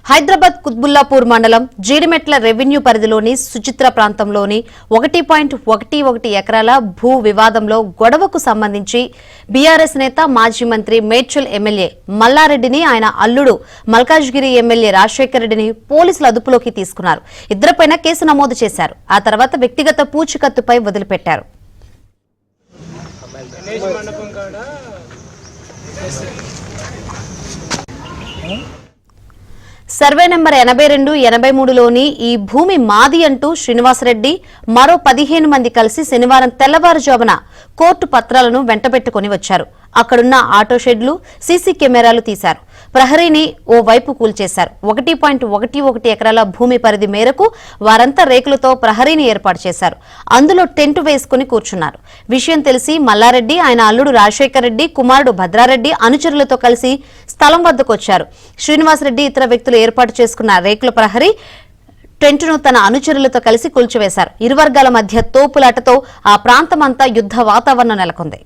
హైదరాబాద్ కుత్బుల్లాపూర్ మండలం జీడిమెట్ల రెవెన్యూ పరిధిలోని సుచిత్ర ప్రాంతంలోని 1.11 ఎకరాల భూ వివాదంలో గొడవకు సంబంధించి బీఆర్ఎస్ నేత మాజీ మంత్రి మేడ్చల్ ఎమ్మెల్యే మల్లారెడ్డిని ఆయన అల్లుడు మల్కాజ్గిరి ఎమ్మెల్యే రాజశేఖర్ రెడ్డిని పోలీసులు అదుపులోకి తీసుకున్నారు. ఇద్దరిపైన కేసు నమోదు చేశారు. ఆ తర్వాత వ్యక్తిగత పూచికత్తుపై వదిలిపెట్టారు. సర్వే నెంబర్ 82-83లోని ఈ భూమి మాది అంటూ శ్రీనివాసరెడ్డి మరో 15 మంది కలిసి శనివారం తెల్లవారుజామున కోర్టు పత్రాలను వెంటబెట్టుకుని వచ్చారు. అక్కడున్న ఆటో షెడ్లు, సీసీ కెమెరాలు తీశారు. ప్రహరీని ఓ వైపు కూల్చేశారు. 1.11 ఎకరాల భూమి పరిధి మేరకు వారంతా రేకులతో ప్రహరీని ఏర్పాటు చేశారు. అందులో టెంట్ వేసుకుని కూర్చున్నారు. విషయం తెలిసి మల్లారెడ్డి, ఆయన అల్లుడు రాజశేఖర్ రెడ్డి, కుమారుడు భద్రారెడ్డి అనుచరులతో కలిసి స్థలం వద్దకొచ్చారు. శ్రీనివాసరెడ్డి ఇతర వ్యక్తులు ఏర్పాటు చేసుకున్న రేకుల ప్రహరీ టెంటును తన అనుచరులతో కలిసి కూల్చివేశారు. ఇరు వర్గాల మధ్య తోపులాటతో ఆ ప్రాంతమంతా యుద్ధ వాతావరణం నెలకొంది.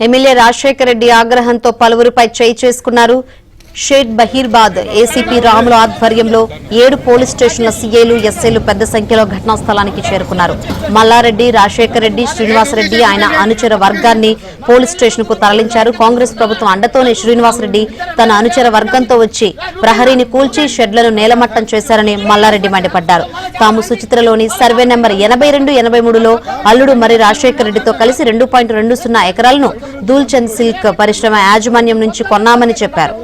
ఎమ్మెల్యే రాజశేఖర్ రెడ్డి ఆగ్రహంతో పలువురిపై చేయి చేసుకున్నారు. షేక్ బహీర్బాద్ ఏసీపీ రాముల ఆధ్వర్యంలో 7 పోలీస్ స్టేషన్ల సీఐలు, ఎస్ఐలు పెద్ద సంఖ్యలో ఘటనా స్థలానికి చేరుకున్నారు. మల్లారెడ్డి, రాజశేఖర్ రెడ్డి, శ్రీనివాసరెడ్డి ఆయన అనుచర వర్గాన్ని పోలీస్ స్టేషన్ కు తరలించారు. కాంగ్రెస్ ప్రభుత్వం అండతోనే శ్రీనివాసరెడ్డి తన అనుచర వర్గంతో వచ్చి ప్రహరీని కూల్చి షెడ్లను నేలమట్టం చేశారని మల్లారెడ్డి మండిపడ్డారు. తాము సుచిత్రలోని సర్వే నెంబర్ 82-83లో అల్లుడు మరి రాజశేఖర్ రెడ్డితో కలిసి 2.20 ఎకరాలను దూల్చంద్ సిల్క్ పరిశ్రమ యాజమాన్యం నుంచి కొన్నామని చెప్పారు.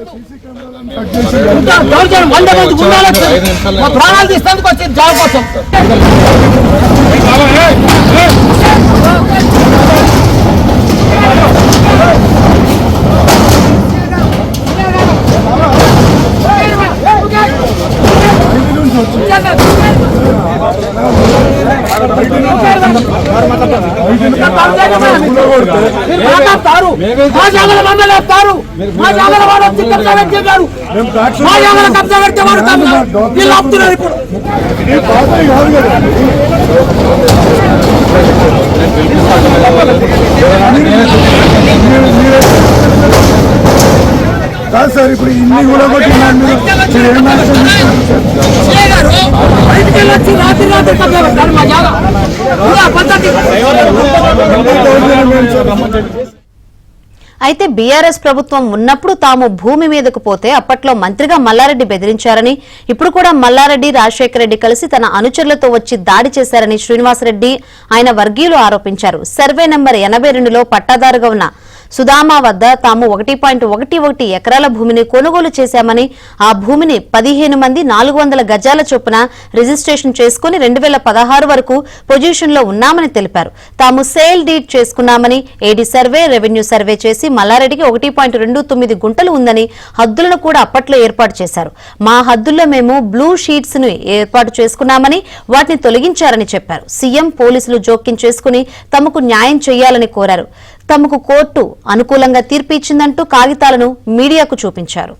సార్ ఇప్పుడు ఇన్ని కూడా అయితే బీఆర్ఎస్ ప్రభుత్వం ఉన్నప్పుడు తాము భూమి మీదకు పోతే అప్పట్లో మంత్రిగా మల్లారెడ్డి బెదిరించారని, ఇప్పుడు కూడా మల్లారెడ్డి, రాజశేఖర్ రెడ్డి కలిసి తన అనుచరులతో వచ్చి దాడి చేశారని శ్రీనివాసరెడ్డి ఆయన వర్గీయులు ఆరోపించారు. సర్వే నెంబర్ 82లో పట్టాదారుగా ఉన్న సుధామా వద్ద తాము 1.11 ఎకరాల భూమిని కొనుగోలు చేశామని, ఆ భూమిని 15 మంది 400 గజాల చొప్పున రిజిస్ట్రేషన్ చేసుకుని 2016 వరకు పొజిషన్ లో ఉన్నామని తెలిపారు. తాము సేల్ డీడ్ చేసుకున్నామని, ఏడీ సర్వే, రెవెన్యూ సర్వే చేసి మల్లారెడ్డికి 1.29 గుంటలు ఉందని, హద్దులను కూడా అప్పట్లో ఏర్పాటు చేశారు. మా హద్దుల్లో మేము బ్లూ షీట్స్ ను ఏర్పాటు చేసుకున్నామని, వాటిని తొలగించారని చెప్పారు. సీఎం, పోలీసులు జోక్యం చేసుకుని తమకు న్యాయం చేయాలని కోరారు. తమకు కోర్టు అనుకూలంగా తీర్పు ఇచ్చిందంటూ కాగితాలను మీడియాకు చూపించారు.